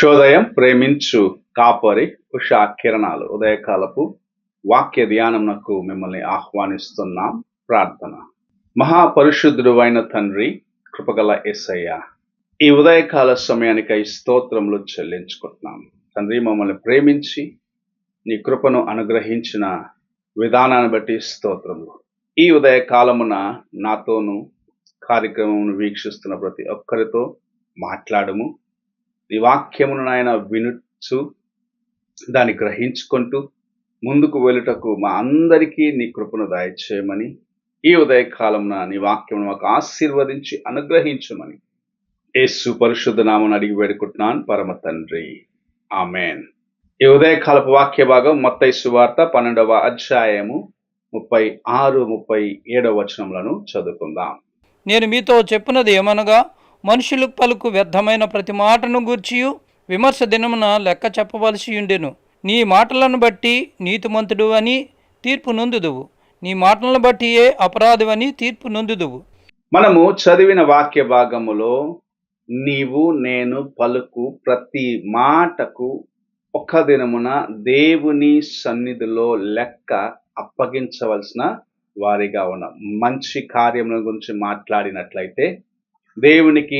ఉషోదయం ప్రేమించు కాపరి ఉషా కిరణాలు ఉదయకాలపు వాక్య ధ్యానమునకు మిమ్మల్ని ఆహ్వానిస్తున్నాం. ప్రార్థన. మహాపరిశుద్ధుడు అయిన తండ్రి, కృపగల యేసయ్య, ఈ ఉదయకాల సమయానికై స్తోత్రములు చెల్లించుకుంటున్నాం. తండ్రి, మమ్మల్ని ప్రేమించి నీ కృపను అనుగ్రహించిన విధానాన్ని బట్టి స్తోత్రములు. ఈ ఉదయకాలమున నాతోనూ కార్యక్రమమును వీక్షిస్తున్న ప్రతి ఒక్కరితో మాట్లాడము. ఈ వాక్యమును నాయన వినుచు దాన్ని గ్రహించుకుంటూ ముందుకు వెళ్ళుటకు మా అందరికీ నీ కృపను దయచేయమని, ఈ ఉదయకాలమున నీ వాక్యమును మాకు ఆశీర్వదించి అనుగ్రహించమని యేసు పరిశుద్ధ నామమున అడిగి వేడుకుంటున్నాను పరమ తండ్రి, ఆమెన్. ఈ ఉదయకాలపు వాక్య భాగం మత్తయి సువార్త 12వ అధ్యాయము 36-37 వచనములను చదువుకుందాం. నేను మీతో చెప్పున్నది ఏమనగా, మనుషులు పలుకు వ్యర్థమైన ప్రతి మాటను గూర్చియు విమర్శ దినమున లెక్క చెప్పవలసి ఉండెను. నీ మాటలను బట్టి నీతిమంతుడు అని తీర్పు నొందుదువు, నీ మాటలను బట్టియే అపరాధువని తీర్పు నొందుదువు. మనము చదివిన వాక్య భాగములో నీవు నేను పలుకు ప్రతి మాటకు ఒక దినమున దేవుని సన్నిధిలో లెక్క అప్పగించవలసిన వారిగా ఉన్నాం. మంచి కార్యముల గురించి మాట్లాడినట్లయితే, దేవునికి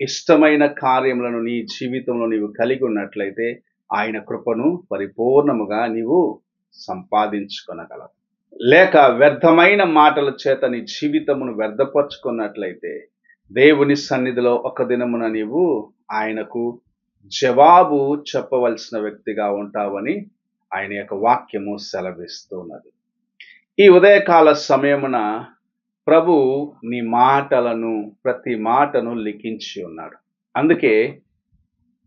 ఇష్టమైన కార్యములను నీ జీవితంలో నీవు కలిగి ఉన్నట్లయితే ఆయన కృపను పరిపూర్ణముగా నీవు సంపాదించుకొనగలవు. లేక వ్యర్థమైన మాటల చేత నీ జీవితమును వ్యర్థపరుచుకున్నట్లయితే దేవుని సన్నిధిలో ఒక దినమున నీవు ఆయనకు జవాబు చెప్పవలసిన వ్యక్తిగా ఉంటావని ఆయన యొక్క వాక్యము సెలవిస్తున్నది. ఈ ఉదయకాల సమయమున ప్రభు నీ మాటలను, ప్రతి మాటను లిఖించి ఉన్నాడు. అందుకే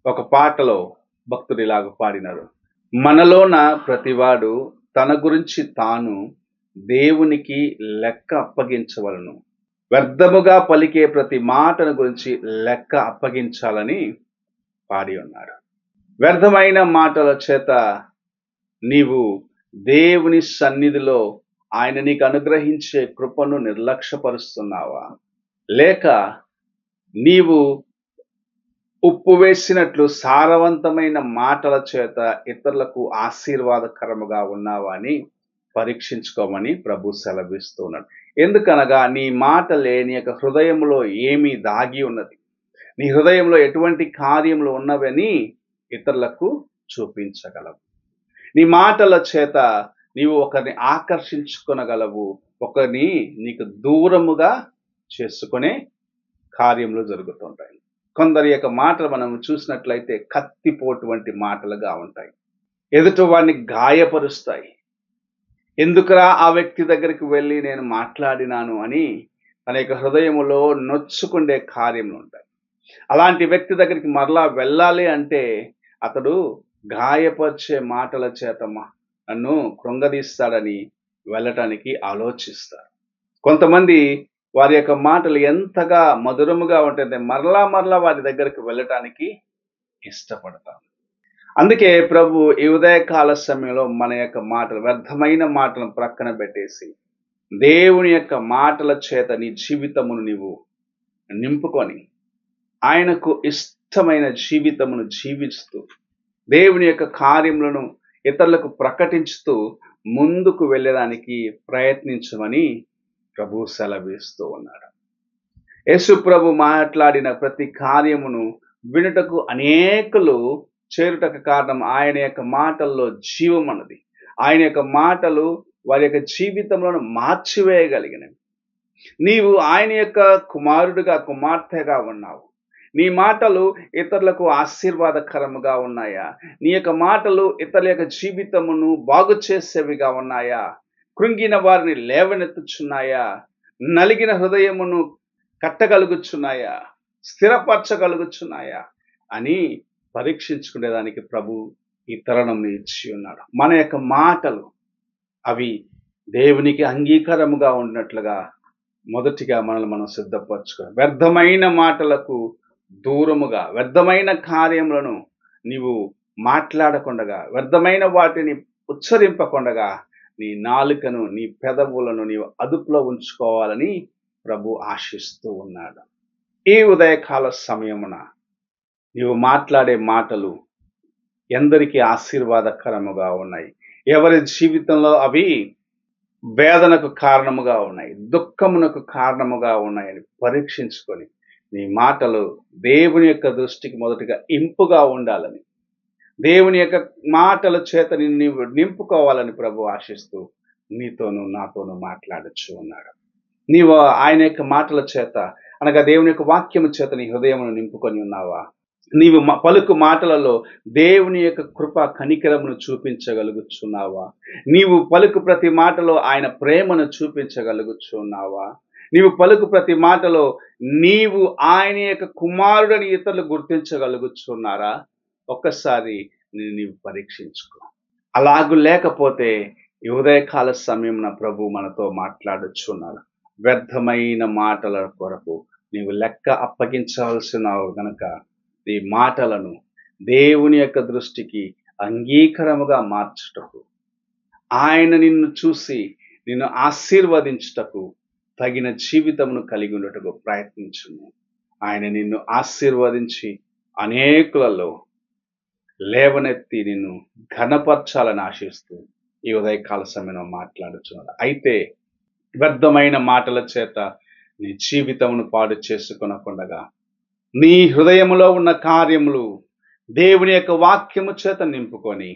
ఒక పాటలో భక్తుడు ఇలాగ పాడినారు: మనలోన ప్రతివాడు తన గురించి తాను దేవునికి లెక్క అప్పగించవలను, వ్యర్థముగా పలికే ప్రతి మాటను గురించి లెక్క అప్పగించాలని పాడి ఉన్నాడు. వ్యర్థమైన మాటల చేత నీవు దేవుని సన్నిధిలో ఆయన నీకు అనుగ్రహించే కృపను నిర్లక్ష్యపరుస్తున్నావా? లేక నీవు ఉప్పు వేసినట్లు సారవంతమైన మాటల చేత ఇతరులకు ఆశీర్వాదకరముగా ఉన్నావా అని పరీక్షించుకోమని ప్రభు సెలవిస్తున్నాడు. ఎందుకనగా నీ మాటలే నీ యొక్క హృదయంలో ఏమి దాగి ఉన్నది, నీ హృదయంలో ఎటువంటి కార్యములు ఉన్నవని ఇతరులకు చూపించగలవు. నీ మాటల చేత నీవు ఒకరిని ఆకర్షించుకొనగలవు, ఒకరిని నీకు దూరముగా చేసుకునే కార్యములు జరుగుతుంటాయి. కొందరి యొక్క మాటలు మనం చూసినట్లయితే కత్తిపోటు వంటి మాటలుగా ఉంటాయి, ఎదుటి వాడిని గాయపరుస్తాయి. ఎందుకురా ఆ వ్యక్తి దగ్గరికి వెళ్ళి నేను మాట్లాడినాను అని తన యొక్క హృదయములో నొచ్చుకుండే కార్యములు ఉంటాయి. అలాంటి వ్యక్తి దగ్గరికి మరలా వెళ్ళాలి అంటే అతడు గాయపరిచే మాటల చేత నన్ను కృంగదీస్తాడని వెళ్ళటానికి ఆలోచిస్తారు. కొంతమంది వారి యొక్క మాటలు ఎంతగా మధురముగా ఉంటుంటే మరలా వారి దగ్గరికి వెళ్ళటానికి ఇష్టపడతారు. అందుకే ప్రభు ఈ ఉదయకాల సమయంలో మన యొక్క మాటలు, వ్యర్థమైన మాటలను ప్రక్కన పెట్టేసి దేవుని యొక్క మాటల చేత నీ జీవితమును నీవు నింపుకొని ఆయనకు ఇష్టమైన జీవితమును జీవిస్తూ దేవుని యొక్క కార్యములను ఇతరులకు ప్రకటించుతూ ముందుకు వెళ్ళడానికి ప్రయత్నించమని ప్రభు సెలవిస్తూ ఉన్నాడు. యేసు ప్రభు మాట్లాడిన ప్రతి కార్యమును వినుటకు అనేకులు చేరుటకు కారణం ఆయన యొక్క మాటల్లో జీవం అన్నది. ఆయన యొక్క మాటలు వారి యొక్క జీవితంలో మార్చివేయగలిగినవి. నీవు ఆయన యొక్క కుమారుడిగా, కుమార్తెగా ఉన్నావు. నీ మాటలు ఇతరులకు ఆశీర్వాదకరముగా ఉన్నాయా? నీ యొక్క మాటలు ఇతరుల యొక్క జీవితమును బాగు చేసేవిగా ఉన్నాయా? కృంగిన వారిని లేవనెత్తుచున్నాయా? నలిగిన హృదయమును కట్టగలుగుచున్నాయా? స్థిరపరచగలుగుచున్నాయా అని పరీక్షించుకునేదానికి ప్రభు ఈ తరుణంని ఇచ్చి ఉన్నాడు. మన యొక్క మాటలు అవి దేవునికి అంగీకారముగా ఉన్నట్లుగా మొదటిగా మనల్ని మనం సిద్ధపరచుకోవాలి. వ్యర్థమైన మాటలకు దూరముగా, వ్యర్థమైన కార్యములను నీవు మాట్లాడకుండగా, వ్యర్థమైన వాటిని ఉచ్చరింపకుండగా నీ నాలుకను, నీ పెదవులను నీవు అదుపులో ఉంచుకోవాలని ప్రభు ఆశిస్తూ ఉన్నాడు. ఈ ఉదయకాల సమయమున నీవు మాట్లాడే మాటలు ఎందరికీ ఆశీర్వాదకరముగా ఉన్నాయి, ఎవరి జీవితంలో అవి వేదనకు కారణముగా ఉన్నాయి, దుఃఖమునకు కారణముగా ఉన్నాయని పరీక్షించుకొని నీ మాటలు దేవుని యొక్క దృష్టికి మొదటిగా ఇంపుగా ఉండాలని, దేవుని యొక్క మాటల చేత నీవు నింపుకోవాలని ప్రభు ఆశిస్తూ నీతోనూ నాతోనూ మాట్లాడచ్చు ఉన్నాడు. నీవు ఆయన యొక్క మాటల చేత అనగా దేవుని యొక్క వాక్యము చేత నీ హృదయమును నింపుకొని ఉన్నావా? నీవు పలుకు మాటలలో దేవుని యొక్క కృప కనికరమును చూపించగలుగుచున్నావా? నీవు పలుకు ప్రతి మాటలో ఆయన ప్రేమను చూపించగలుగుచున్నావా? నీవు పలుకు ప్రతి మాటలో నీవు ఆయన యొక్క కుమారుడని ఇతరులు గుర్తించగలుగుచున్నారా? ఒక్కసారి నీవు పరీక్షించుకో. అలాగూ లేకపోతే ఈ ఉదయకాల సమయమున ప్రభు మనతో మాట్లాడుచున్నాడు. వ్యర్థమైన మాటల కొరకు నీవు లెక్క అప్పగించాల్సినావు గనక ఈ మాటలను దేవుని యొక్క దృష్టికి అంగీకారముగా మార్చుటకు, ఆయన నిన్ను చూసి నిన్ను ఆశీర్వదించుటకు తగిన జీవితమును కలిగి ఉండటకు ప్రయత్నించును. ఆయన నిన్ను ఆశీర్వదించి అనేకులలో లేవనెత్తి నిన్ను ఘనపరచాలని ఆశిస్తూ ఈ ఉదయకాల సమయంలో మాట్లాడుచున్నాడు. అయితే వ్యర్థమైన మాటల చేత నీ జీవితమును పాడు చేసుకొనకుండగా నీ హృదయములో ఉన్న కార్యములు దేవుని యొక్క వాక్యము చేత నింపుకొని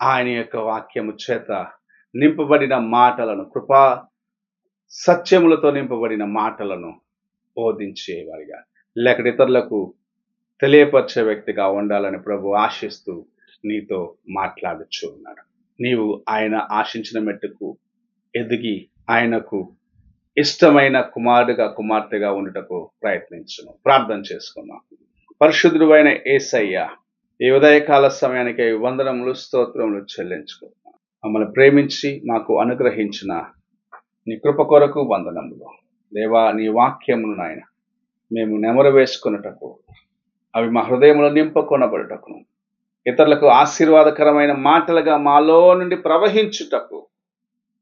ఆయన యొక్క వాక్యము చేత నింపబడిన మాటలను, కృపా సత్యములతో నింపబడిన మాటలను బోధించేవారిగా, లేక ఇతరులకు తెలియపరిచే వ్యక్తిగా ఉండాలని ప్రభు ఆశిస్తూ నీతో మాట్లాడుచు ఉన్నాడు. నీవు ఆయన ఆశించిన మెట్టుకు ఎదిగి ఆయనకు ఇష్టమైన కుమారుడుగా కుమార్తెగా ఉండుటకు ప్రయత్నించును. ప్రార్థన చేసుకున్నాం. పరిశుద్ధుడు అయిన యేసయ్య, ఈ ఉదయకాల సమయానికి వందనములు స్తోత్రములు చెల్లించుకుంటున్నాం. మమ్మల్ని ప్రేమించి మాకు అనుగ్రహించిన నీ కృప కొరకు వందనములు. దేవా, నీ వాక్యమును నాయన మేము నెమరు వేసుకున్నటకు, అవి మా హృదయంలో నింపుకొనబడుటకును, ఇతరులకు ఆశీర్వాదకరమైన మాటలుగా మాలో నుండి ప్రవహించుటకు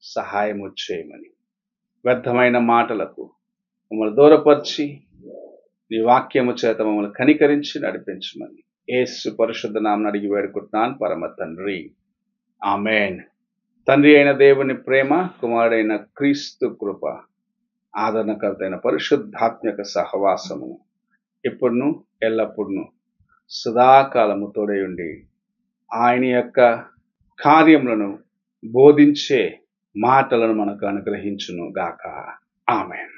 సహాయము చేయమని, వ్యర్థమైన మాటలకు మమ్మల్ని దూరపరిచి నీ వాక్యము చేత మమ్మల్ని కనికరించి నడిపించమని యేసు పరిశుద్ధ నామమున అడిగి వేడుకుంటున్నాను పరమ తండ్రి, ఆమేన్. తండ్రి అయిన దేవుని ప్రేమ, కుమారుడైన క్రీస్తు కృప, ఆదరణకర్త అయిన పరిశుద్ధాత్మక సహవాసమును ఇప్పుడును ఎల్లప్పుడును సదాకాలము తోడై ఉండి ఆయన యొక్క కార్యములను బోధించే మాటలను మనకు అనుగ్రహించును గాక. ఆమేన్.